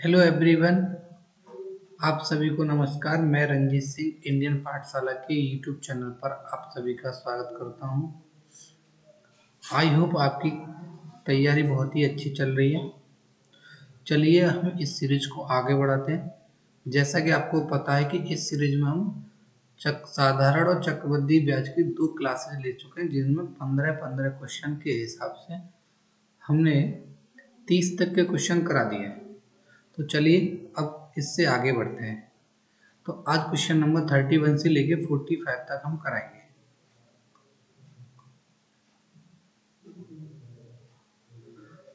Hello everyone. आप सभी को नमस्कार। मैं रंजीत सिंह इंडियन पाठशाला के यूट्यूब चैनल पर आप सभी का स्वागत करता हूं। आई होप आपकी तैयारी बहुत ही अच्छी चल रही है। चलिए हम इस सीरीज को आगे बढ़ाते हैं। जैसा कि आपको पता है कि इस सीरीज में हम साधारण और चक्रवृद्धि ब्याज की 2 क्लासेस ले चुके हैं, जिनमें 15-15 क्वेश्चन के हिसाब से हमने 30 तक के क्वेश्चन करा दिए हैं। तो चलिए अब इससे आगे बढ़ते हैं। तो आज क्वेश्चन नंबर 31 से लेके 45 तक हम कराएंगे।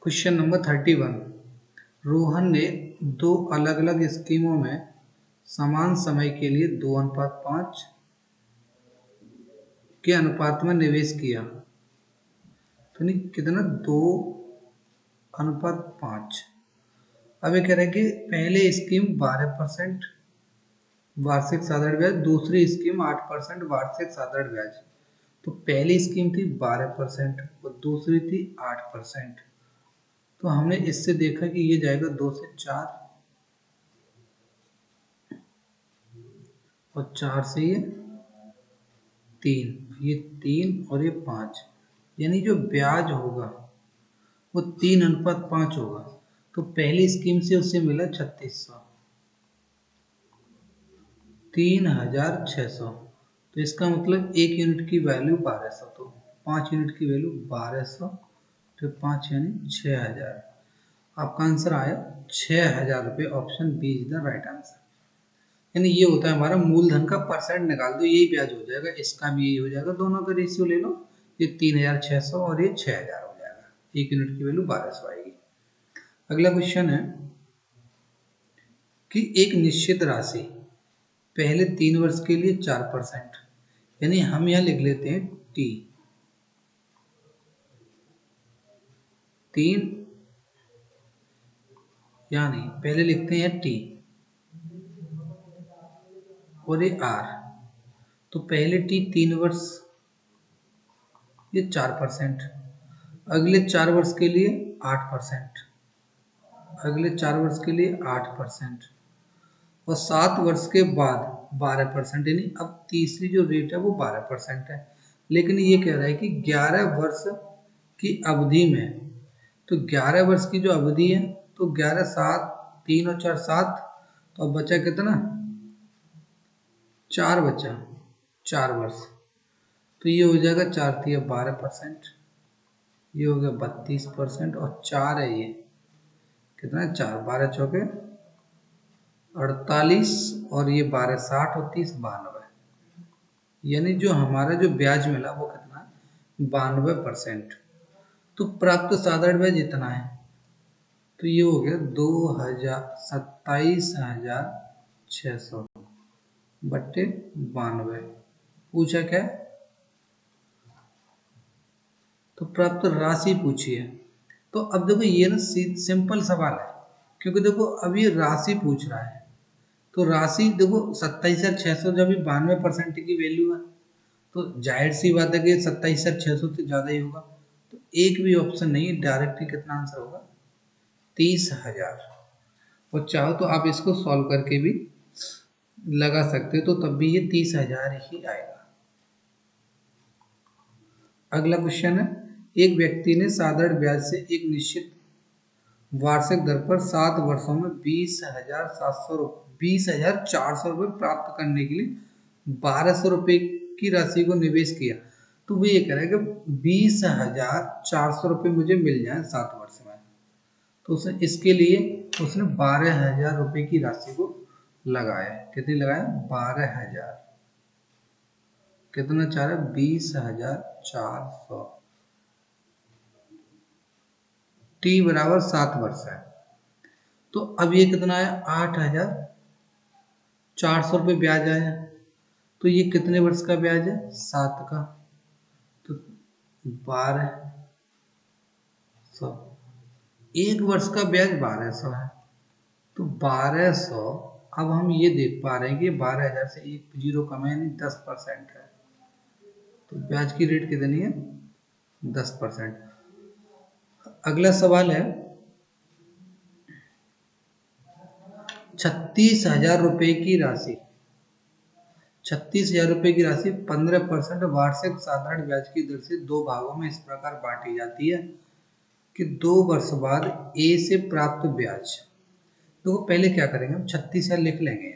Question number 31। रोहन ने 2 अलग अलग स्कीमों में समान समय के लिए 2:5 के अनुपात में निवेश किया। तो नहीं कितना 2:5। अब ये कह रहे हैं कि पहले स्कीम 12% वार्षिक साधारण ब्याज, दूसरी स्कीम 8% वार्षिक साधारण ब्याज। तो पहली स्कीम थी 12% और दूसरी थी 8%। तो हमने इससे देखा कि ये जाएगा 2 से 4 और 4 से ये 3, ये 3 और ये 5, यानी जो ब्याज होगा वो 3:5 होगा। तो पहली स्कीम से उसे मिला 3600, 3600। तो इसका मतलब 1 यूनिट की वैल्यू 1200, तो 5 यूनिट की वैल्यू 1200, तो 5 यानी 6000। आपका आंसर आया 6000 रुपये। Option B is the right answer. यानी ये होता है हमारा मूलधन का परसेंट निकाल दो, यही ब्याज हो जाएगा, इसका भी यही हो जाएगा, दोनों का रेशियो ले लो। ये 3600 और ये 6000 हो जाएगा। 1 यूनिट की वैल्यू 1200 आएगी। अगला क्वेश्चन है कि एक निश्चित राशि पहले 3 वर्ष के लिए 4%, यानी हम यहाँ लिख लेते हैं टी 3, यानी पहले लिखते हैं टी और ये आर। तो पहले टी 3 वर्ष, ये 4%, अगले 4 वर्ष के लिए 8%, अगले 4 वर्ष के लिए 8%, और 7 वर्ष के बाद 12%, यानी अब तीसरी जो रेट है वो 12% है। लेकिन ये कह रहा है कि 11 वर्ष की अवधि में, तो 11 वर्ष की जो अवधि है, तो 11 7, 3 और 4 7, तो अब बचा कितना, 4 बचा, 4 वर्ष। तो ये हो जाएगा 4 थी 12%, ये हो गया 32%, और 4 है ये कितना, 4 12 चौके 48, और ये 12 60 और 30 92, यानी जो हमारा जो ब्याज मिला वो कितना, 92%। तो प्राप्त साधारण ब्याज इतना है, तो ये हो गया 27,600 बट्टे 92। पूछा क्या, तो प्राप्त राशि पूछी है। तो अब देखो ये ना सिंपल सवाल है, क्योंकि देखो अब ये राशि पूछ रहा है। तो राशि देखो 27,600 जब 92% की वैल्यू है, तो जाहिर सी बात है कि 27,600 से ज़्यादा ही होगा। तो एक भी ऑप्शन नहीं है, डायरेक्ट ही कितना आंसर होगा, 30,000। और चाहो तो आप इसको सॉल्व करके भी लगा सकते हो, तो तब भी ये 30,000 ही आएगा। अगला क्वेश्चन है, एक व्यक्ति ने साधारण ब्याज से एक निश्चित वार्षिक दर पर 7 वर्षों में 20,400 रुपये प्राप्त करने के लिए 1200 रुपये की राशि को निवेश किया। तो वो ये कह रहा है कि 20,400 रुपये मुझे मिल जाए 7 वर्ष में। तो उसने इसके लिए उसने 12,000 रुपये की राशि को लगाया। कितनी लगाया, 12,000। कितना चाह रहा है, 20,400। टी बराबर 7 वर्ष है। तो अब ये कितना आया, 8,400 रुपये ब्याज आया। तो ये कितने वर्ष का ब्याज है, 7 का। तो 1200, एक वर्ष का ब्याज 1200 है। तो 1200, अब हम ये देख पा रहे हैं कि 12,000 से एक जीरो कम है, यानी 10% है। तो ब्याज की रेट कितनी है, 10%। अगला सवाल है, ₹36,000 की राशि 36,000 की राशि 15% वार्षिक साधारण ब्याज की दर से 2 भागों में इस प्रकार बांटी जाती है कि 2 वर्ष बाद ए से प्राप्त ब्याज। तो पहले क्या करेंगे, हम 36,000 लिख लेंगे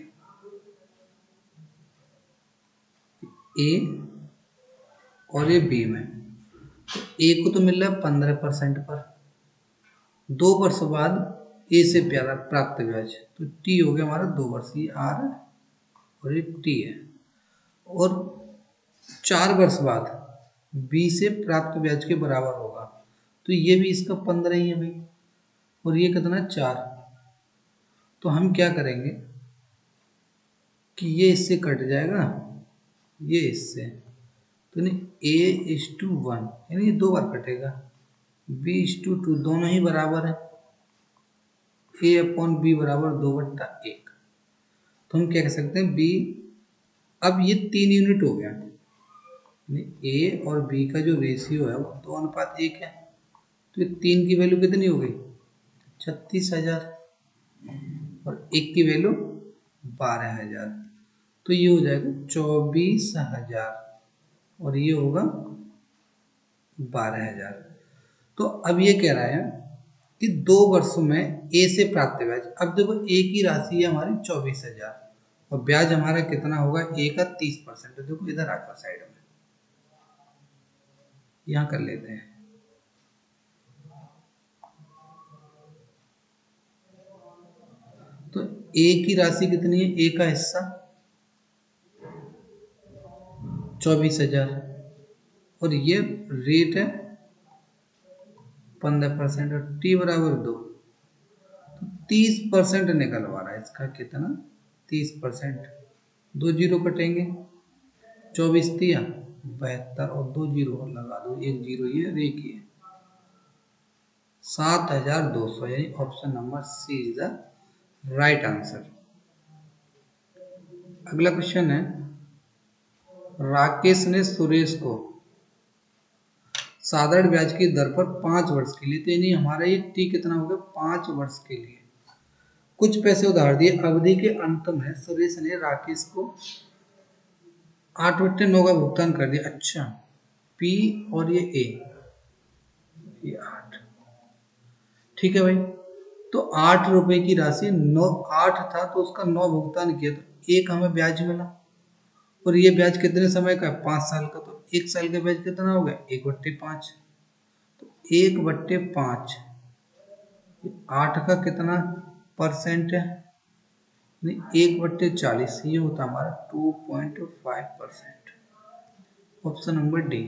ए और ये बी में। तो ए को तो मिल रहा है 15% पर, 2 वर्ष बाद ए से प्राप्त ब्याज, तो टी हो गया हमारा 2 वर्ष, ये आर और ये टी है। और 4 वर्ष बाद बी से प्राप्त ब्याज के बराबर होगा, तो ये भी इसका 15 ही है भाई, और ये कितना 4। तो हम क्या करेंगे कि ये इससे कट जाएगा, ये इससे, तो नहीं A:1 यानी ये 2 बार कटेगा, B:2 दोनों ही बराबर है, A/B बराबर 2/1। तो हम क्या कह सकते हैं B, अब ये 3 यूनिट हो गया, A और B का जो रेशियो है वो 2:1 है, तो ये 3 की वैल्यू कितनी हो गई 36,000 और 1 की वैल्यू 12,000, तो ये हो जाएगा 24,000 और ये होगा 12,000। तो अब ये कह रहा है कि 2 वर्षों में ए से प्राप्त ब्याज। अब देखो ए की राशि है हमारी 24,000 और ब्याज हमारा कितना होगा, ए का 30%। तो देखो इधर आकर साइड में यहां कर लेते हैं, तो ए की राशि कितनी है, ए का हिस्सा 24,000 और ये रेट है 15% और टी बराबर 2, तो 30% निकलवा रहा है इसका, कितना 30%। 2 जीरो कटेंगे, 24 दिया 72 और 2 जीरो और लगा दो, 1 जीरो ये और 1 ये, 7,200 यानी option number C is the right answer. अगला क्वेश्चन है, राकेश ने सुरेश को साधारण ब्याज की दर पर 5 वर्ष के लिए, तो यानी हमारा ये टी कितना हो गया 5 वर्ष के लिए, कुछ पैसे उधार दिए। अवधि के अंत में सुरेश ने राकेश को 8/9 का भुगतान कर दिया। अच्छा, पी और ये ए, ये 8, ठीक है भाई। तो 8 रुपए की राशि 8 था तो उसका 9 भुगतान किया, तो 1 हमें ब्याज मिला, और ये ब्याज कितने समय का है 5 साल का, तो 1 साल का ब्याज कितना हो गया 1/5, तो 1/5 8 का कितना परसेंट है, 1/40, ये होता हमारा 2.5%। ऑप्शन नंबर डी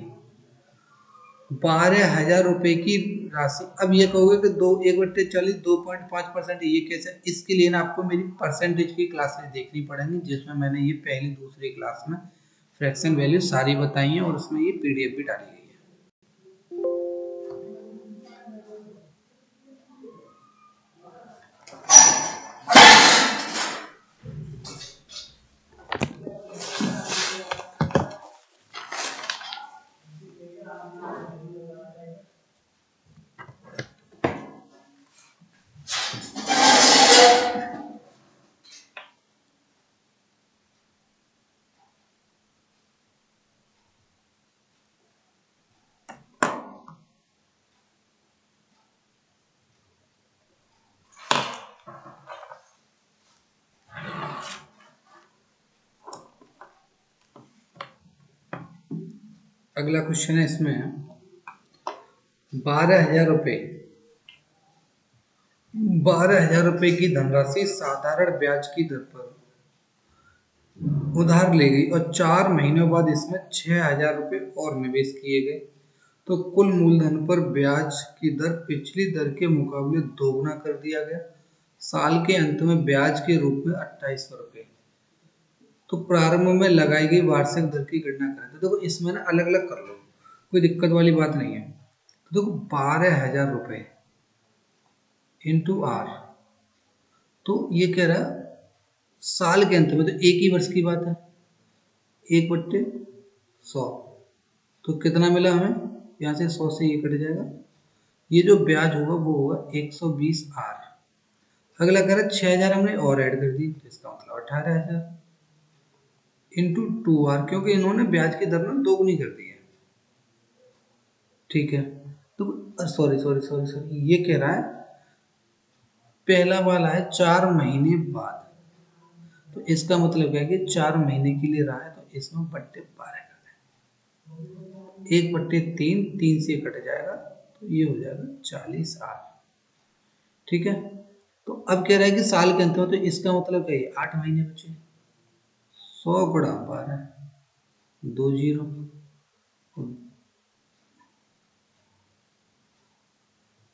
12,000 की राशि। अब ये कहोगे कि 1/40 2.5%, ये कैसे, इसके लिए ना आपको मेरी परसेंटेज की क्लासेस देखनी पड़ेंगी, जिसमें मैंने ये पहली दूसरी क्लास में फ्रैक्शन वैल्यू सारी बताई है और उसमें ये पीडीएफ भी डाली गई है। अगला क्वेश्चन है, इसमें 12,000 की धनराशि साधारण ब्याज की दर पर उधार ले गई और 4 महीनों बाद इसमें 6,000 और निवेश किए गए, तो कुल मूलधन पर ब्याज की दर पिछली दर के मुकाबले दोगुना कर दिया गया। साल के अंत में ब्याज के रूप में 2,800 रुपये, तो प्रारंभ में लगाई गई वार्षिक दर की गणना करें। तो देखो इसमें ना अलग अलग कर लो, कोई दिक्कत वाली बात नहीं है। तो देखो 12,000 इंटू आर, तो ये कह रहा है साल के अंत में, तो एक ही वर्ष की बात है, 1/100, तो कितना मिला हमें, यहाँ से 100 से ये कट जाएगा, ये जो ब्याज होगा वो होगा 120 आर। अगला कह रहा है 6,000 हमने और ऐड कर दी, तो इसका मतलब 18,000 इंटू 2R, क्योंकि इन्होंने ब्याज की दर ना दोगुनी कर दी है। ठीक है, तो सॉरी सॉरी सॉरी सॉरी, ये कह रहा है पहला वाला है 4 महीने बाद, तो इसका मतलब क्या है कि 4 महीने के लिए रहा है, तो इसमें बट्टे 12 कर दें, 1/3, 3 से कट जाएगा, तो ये हो जाएगा 40R। ठीक है, तो अब कह रहा है कि साल के अंत में, तो इसका मतलब क्या है 8 महीने बचे, 100 गुणा 12, 2 जीरो,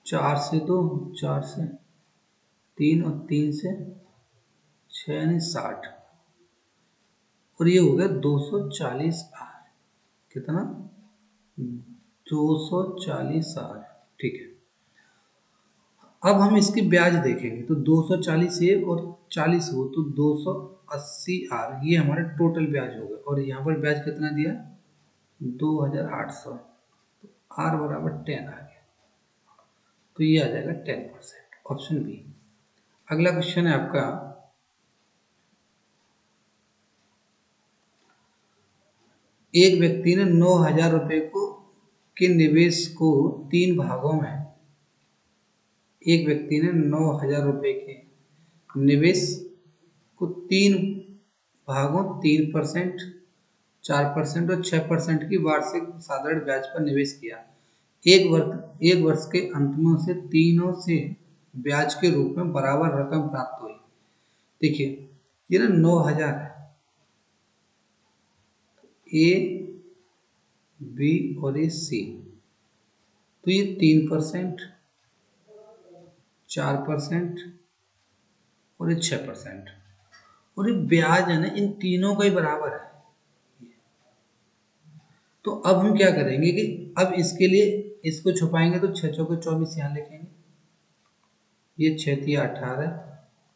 4 से 2, 4 से 3 और 3 से 6 यानी 60, और ये हो गया 240R। कितना? 240R। ठीक है, अब हम इसकी ब्याज देखेंगे, तो 240 ये और 40 वो, तो 280R ये हमारा टोटल ब्याज होगा, और यहाँ पर ब्याज कितना दिया? 2,800, तो R बराबर 10 आ गया, तो ये आ जाएगा 10%, ऑप्शन बी। अगला क्वेश्चन है आपका, एक व्यक्ति ने 9,000 रुपए को के निवेश को 3 भागों में, एक व्यक्ति ने 9,000 रुपए के निवेश को 3 भागों 3%, 4% और 6% की वार्षिक साधारण ब्याज पर निवेश किया। एक वर्ष के अंत में उसे तीनों से ब्याज के रूप में बराबर रकम प्राप्त हुई। देखिए, ये ना 9,000 है, ए, बी और ये सी, तो ये 3%, 4% और ये 6%, और ये ब्याज है ना इन तीनों का ही बराबर है। तो अब हम क्या करेंगे कि अब इसके लिए इसको छुपाएंगे, तो 6 चौके 24 यहाँ लिखेंगे, ये 6 तिया 18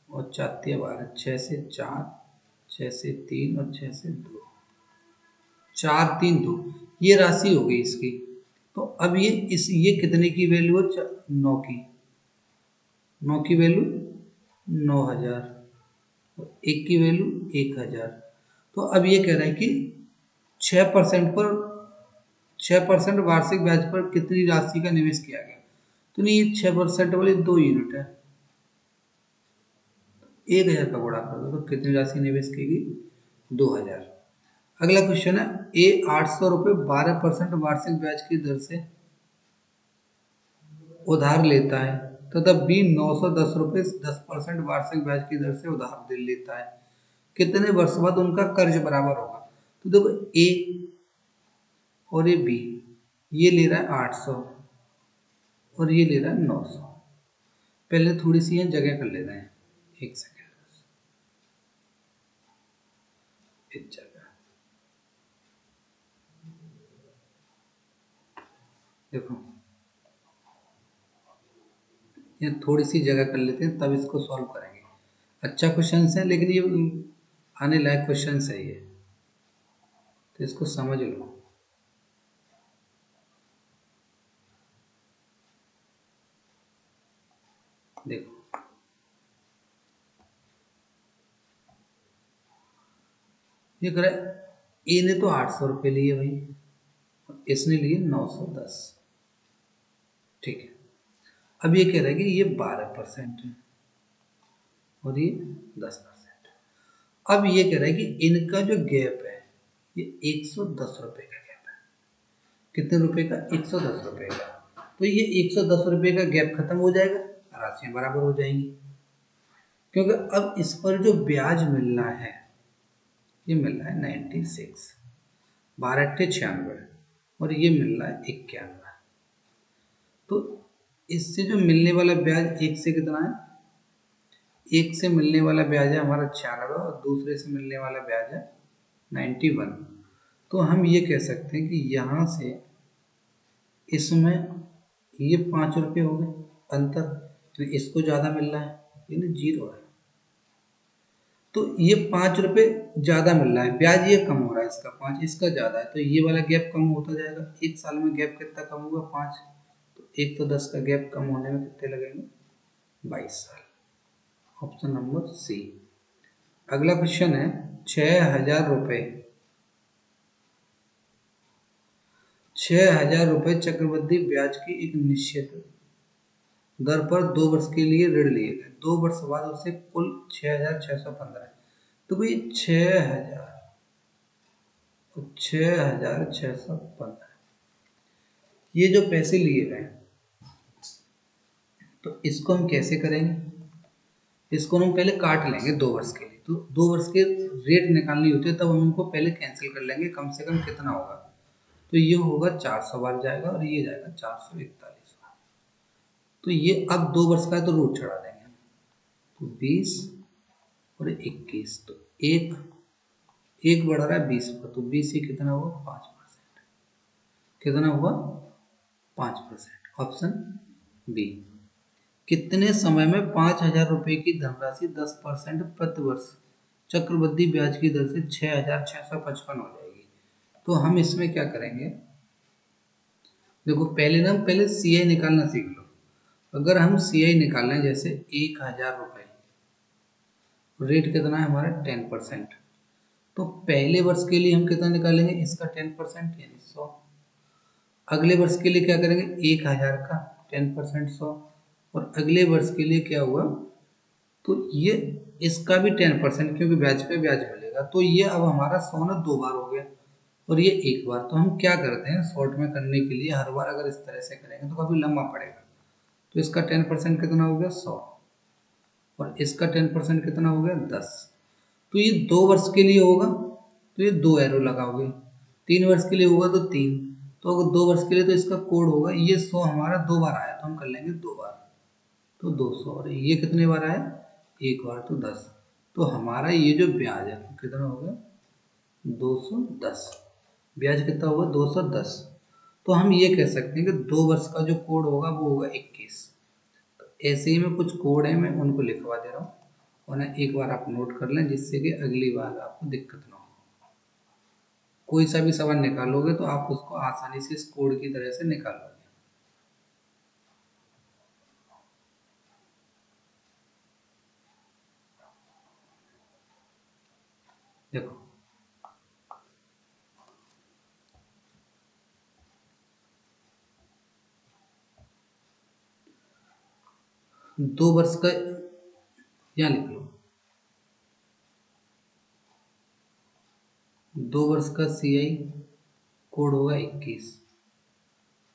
और 4 तिया 12, 6 से 4, 6 से 3 और 6 से 2, 4 3 2, ये राशि हो गई इसकी। तो अब ये कितने की वैल्यू है? 9 की, 9 की वैल्यू 9,000, एक की वैल्यू 1,000। तो अब ये कह रहा है कि 6% पर 6% वार्षिक ब्याज पर कितनी राशि का निवेश किया गया? तो नहीं, ये 6% वाली 2 यूनिट है, 1,000 का गुणा कर दो, तो कितनी राशि निवेश की? 2,000। अगला क्वेश्चन है, ए 800 रुपये 12% वार्षिक ब्याज की दर से उधार लेता है, तथा बी 910 रुपये 10% वार्षिक ब्याज की दर से उधार लेता है। कितने वर्ष बाद उनका कर्ज बराबर होगा? तो देखो, ए और ये बी, ये ले रहा है 800 और ये ले रहा है 900। पहले थोड़ी सी यहाँ जगह कर लेते हैं, एक सेकेंड, एक जगह, देखो ये थोड़ी सी जगह कर लेते हैं, तब इसको सॉल्व करेंगे। अच्छा क्वेश्चन है, लेकिन ये आने लायक क्वेश्चन है ये, तो इसको समझ लो। देखो, ये करे, ए ने तो 800 रुपये लिए भाई, इसने लिए 910। ठीक है, अब ये कह रहा है कि ये 12% है और ये 10%। अब ये कह रहा है कि इनका जो गैप है ये 110 रुपये का गैप है। कितने रुपए का? 110 रुपये का। तो ये 110 रुपये का गैप खत्म हो जाएगा, राशियां बराबर हो जाएंगी, क्योंकि अब इस पर जो ब्याज मिलना है ये मिल रहा है 96, 12×96, और ये मिल रहा है 91। तो इससे जो मिलने वाला ब्याज एक से कितना है? एक से मिलने वाला ब्याज है हमारा 96 और दूसरे से मिलने वाला ब्याज है 91। तो हम ये कह सकते हैं कि यहाँ से इसमें ये 5 रुपये हो गए अंतर, तो इसको ज़्यादा मिल रहा है, यानी 0 है। तो ये 5 रुपये ज़्यादा मिल रहा है, ब्याज ये कम हो रहा है, इसका 5, इसका ज़्यादा है, तो ये वाला गैप कम होता जाएगा। एक साल में गैप कितना कम होगा? 5, तो 1 तो 10 का गैप कम होने में कितने लगेंगे? 22 साल। Option number C. अगला क्वेश्चन है 6,000 रुपये। 6,000 रुपये चक्रवृद्धि ब्याज की एक निश्चित दर पर 2 वर्ष के लिए ऋण लिए गए। 2 वर्ष बाद उसे कुल 6,615। तो भाई 6,615 ये जो पैसे लिए गए, तो इसको हम कैसे करेंगे? इसको हम पहले काट लेंगे 2 वर्ष के लिए। तो 2 वर्ष के रेट निकालनी होती है, तब हम उनको पहले कैंसिल कर लेंगे। कम से कम कितना होगा? तो ये होगा 400 बार जाएगा और ये जाएगा 441। तो ये अब 2 वर्ष का है तो रूट चढ़ा देंगे। तो 20 और 21, तो एक बढ़ रहा है 20 पर, तो 20 से कितना हुआ? 5%। कितना हुआ? 5%। Option B. कितने समय में 5,000 रुपये की धनराशि 10% प्रति वर्ष चक्रवृद्धि ब्याज की दर से 6,655 हो जाएगी? तो हम इसमें क्या करेंगे? देखो पहले सी आई निकालना सीख लो। अगर हम सी आई निकालें, जैसे 1,000 रुपये, रेट कितना है हमारा? 10%। तो पहले वर्ष के लिए हम कितना निकालेंगे? इसका 10% यानी 100। अगले वर्ष के लिए क्या करेंगे? 1,000 का 10% 100। और अगले वर्ष के लिए क्या हुआ? तो ये इसका भी 10%, क्योंकि ब्याज पे ब्याज मिलेगा। तो ये अब हमारा 100 ना 2 बार हो गया और ये 1 बार। तो हम क्या करते हैं, शॉर्ट में करने के लिए हर बार अगर इस तरह से करेंगे तो काफी लंबा पड़ेगा। तो इसका 10% कितना हो गया? 100। और इसका 10% कितना हो गया? 10। तो ये 2 वर्ष के लिए होगा तो ये 2 एरो लगाओगे। 3 वर्ष के लिए होगा तो 3। तो अगर 2 वर्ष के लिए तो इसका कोड होगा, ये 100 हमारा 2 बार आया तो हम कर लेंगे 2 बार, तो 200। और ये कितने बार आया? 1 बार, तो 10। तो हमारा ये जो ब्याज है कितना हो गया? 210। ब्याज कितना होगा? 210। तो हम ये कह सकते हैं कि 2 वर्ष का जो कोड होगा वो होगा 21। तो ऐसे ही में कुछ कोड है, मैं उनको लिखवा दे रहा हूँ और ना एक बार आप नोट कर लें, जिससे कि अगली बार आपको दिक्कत ना हो। कोई सा भी सवाल निकालोगे तो आप उसको आसानी से इस कोड की तरह से निकालोगे। देखो 2 वर्ष का यहाँ लिख लो। 2 वर्ष का सी आई कोड होगा 21।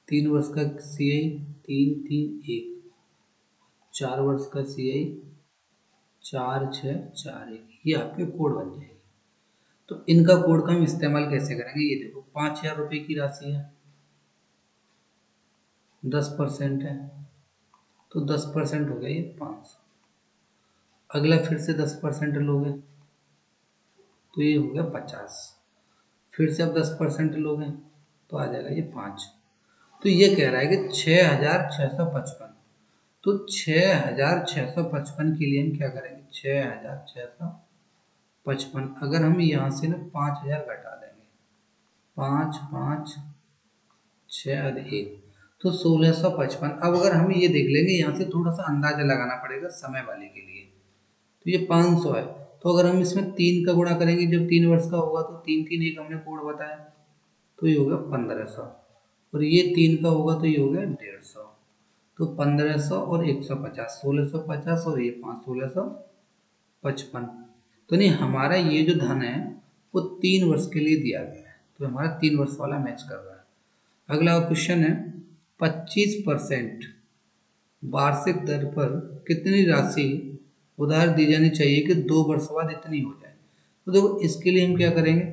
3 वर्ष का सी आई 331। 4 वर्ष का सी आई 4641। ये आपके कोड बन जाएंगे। तो इनका कोड का हम इस्तेमाल कैसे करेंगे? ये देखो 5,000 रुपये की राशि है, 10% है, तो 10% हो गया ये 500। अगला फिर से 10% लोगे तो ये हो गया 50। फिर से अब 10% लोगे तो आ जाएगा ये 5। तो ये कह रहा है कि 6,655। तो 6,655 के लिए हम क्या करेंगे? 6,655 अगर हम यहाँ से ना 5,000 घटा देंगे, 5 5 6 और 1, तो 1,655। अब अगर हम ये देख लेंगे, यहाँ से थोड़ा सा अंदाजा लगाना पड़ेगा समय वाले के लिए। तो ये 500 है, तो अगर हम इसमें 3 का गुणा करेंगे, जब 3 वर्ष का होगा तो 3 3 1 हमने कोड बताया, तो ये होगा 1,500। और ये 3 का होगा तो ये हो गया 150। तो 1,500 और 150, 1,650 और ये 5, 1,655। तो नहीं, हमारा ये जो धन है वो 3 वर्ष के लिए दिया गया है, तो हमारा 3 वर्ष वाला मैच कर रहा है। अगला क्वेश्चन है 25% वार्षिक दर पर कितनी राशि उधार दी जानी चाहिए कि 2 वर्ष बाद इतनी हो जाए? तो देखो इसके लिए हम क्या करेंगे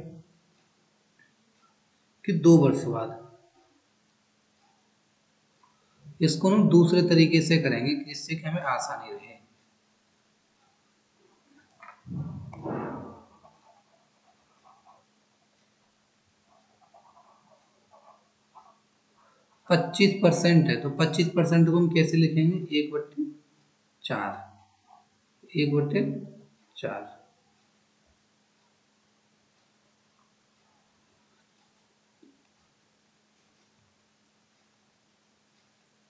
कि 2 वर्ष बाद इसको हम दूसरे तरीके से करेंगे, जिससे कि हमें आसानी रहे। 25% है, तो 25% को हम कैसे लिखेंगे? 1/4। 1/4।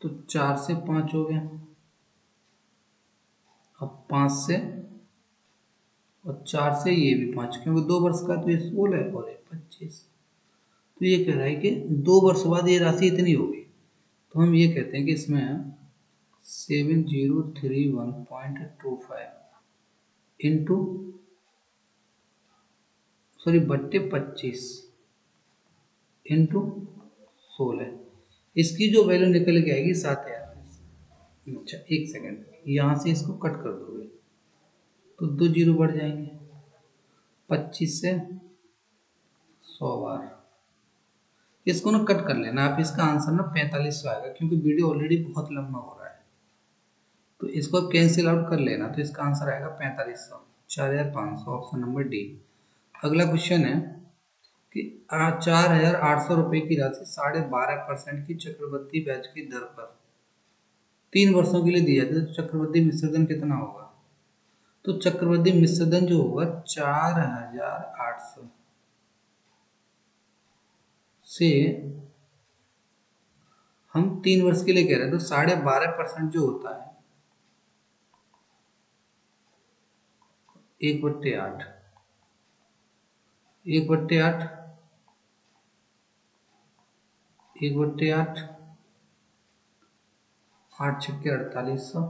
तो 4 से 5 हो गया, अब 5 से और 4 से ये भी 5, क्योंकि 2 वर्ष का तो ये 16 है और ये 25। तो ये कह रहा है कि 2 वर्ष बाद ये राशि इतनी होगी। तो हम ये कहते हैं कि इसमें 7031.25 इंटू बट्टे 25 इंटू 16, इसकी जो वैल्यू निकल के आएगी 7000। अच्छा एक सेकेंड, यहाँ से इसको कट कर दोगे तो 2 जीरो बढ़ जाएंगे, 25 से 100 बार इसको ना कट कर लेना आप। इसका आंसर ना 4500 आएगा, क्योंकि वीडियो ऑलरेडी बहुत लंबा हो रहा है। तो इसको कैंसिल आउट कर लेना, तो इसका आंसर आएगा 4500, 4500, ऑप्शन नंबर डी। अगला क्वेश्चन है कि 4800 रुपये की राशि 12.5% की चक्रवृद्धि ब्याज की दर पर 3 वर्षों के लिए दी जाती है, तो चक्रवृद्धि मिश्रधन कितना होगा? तो चक्रवृद्धि मिश्रधन जो होगा 4800 से हम 3 वर्ष के लिए कह रहे हैं, तो 12.5% जो होता है 1/8, 1/8, 1/8, 8 छक्के 4800,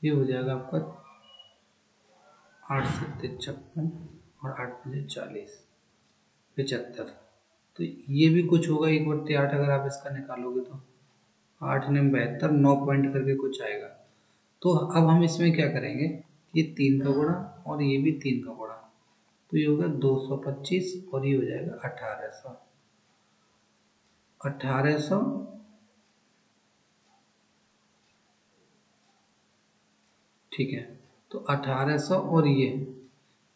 ये हो जाएगा आपका 8 7 56 और 8 5 40, 75। तो ये भी कुछ होगा 1/8, अगर आप इसका निकालोगे तो 8 9 72, 9 पॉइंट करके कुछ आएगा। तो अब हम इसमें क्या करेंगे, ये 3 का गुणा और ये भी 3 का गुणा, तो ये होगा 225 और ये हो जाएगा 1800। 1800 ठीक है, तो 1800 और ये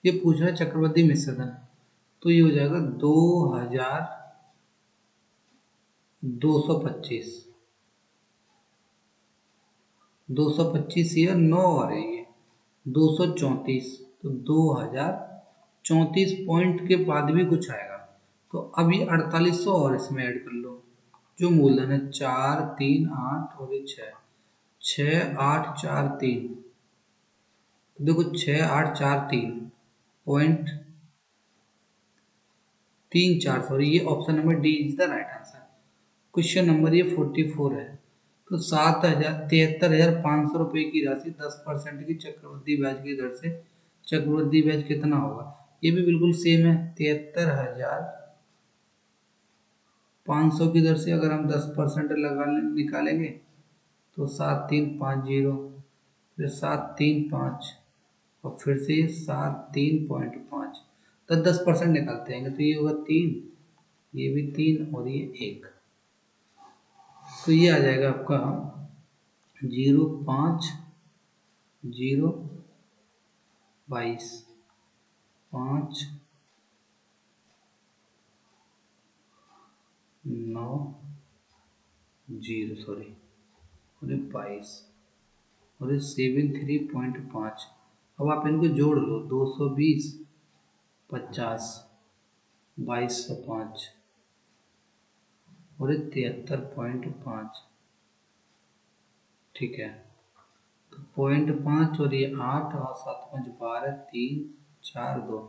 पूछ रहा है चक्रवृद्धि मिश्रधन, तो ये हो जाएगा 2225, 225 ये 9 और है ये 234, तो 2034 पॉइंट के बाद भी कुछ आएगा। तो अब ये 4800 और इसमें ऐड कर लो, जो मूलधन है 4 3 8 और ये 6 6 8 4 3, तो देखो 6 8 4 3 पॉइंट 34, सॉरी ये option number D is the right answer. Question number ये 44 है। तो 73,500 रुपये की राशि 10% की चक्रवृद्धि ब्याज की दर से चक्रवृद्धि ब्याज कितना होगा? ये भी बिल्कुल सेम है, 73,500 की दर से अगर हम 10% लगा निकालेंगे तो 7350, फिर 735 और फिर से 73.5, तो 10% निकालते हैं तो ये होगा 3, ये भी 3 और ये 1, तो ये आ जाएगा आपका 05022 5 9 0, सॉरी और 22 और 73.5। अब आप इनको जोड़ लो, 220 50 2205 और 73.5, ठीक है। तो 0.5 और ये 8 और 7 5 12 3 4 2,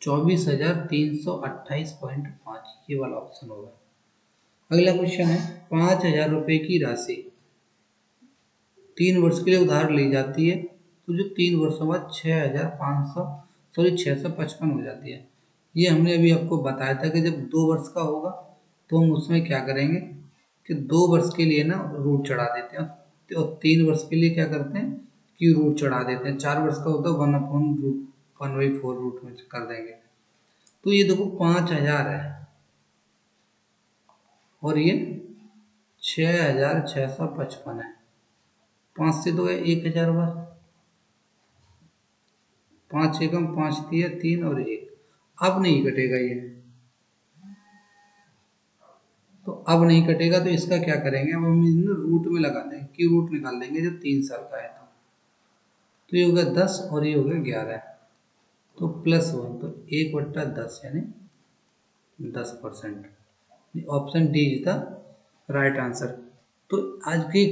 24,328.5, ये वाला ऑप्शन होगा। अगला क्वेश्चन है 5000 रुपये की राशि 3 वर्ष के लिए उधार ली जाती है, तो जो 3 वर्षों बाद 6,555 हो जाती है। ये हमने अभी आपको बताया था कि जब 2 वर्ष का होगा तो हम उसमें क्या करेंगे कि 2 वर्ष के लिए ना रूट चढ़ा देते हैं, और 3 वर्ष के लिए क्या करते हैं कि रूट चढ़ा देते हैं। 4 वर्ष का होता है 1/4 रूट में कर देंगे। तो ये देखो 5000 है और ये 6655 है, 5 से 2 है 1000 बार, 5 एकम 5 दिया 3 और 1, अब नहीं कटेगा ये, तो अब नहीं कटेगा। तो इसका क्या करेंगे, अब हम इन्हें रूट में लगा देंगे कि रूट निकाल देंगे जब 3 साल का है तो ये होगा 10 और ये होगा 11, तो +1, तो 1/10 यानी 10%। Option D is the right answer. तो आज की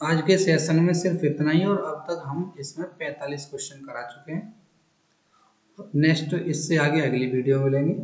आज के सेशन में सिर्फ इतना ही, और अब तक हम इसमें 45 क्वेश्चन करा चुके हैं। नेक्स्ट इससे आगे अगली वीडियो में मिलेंगे।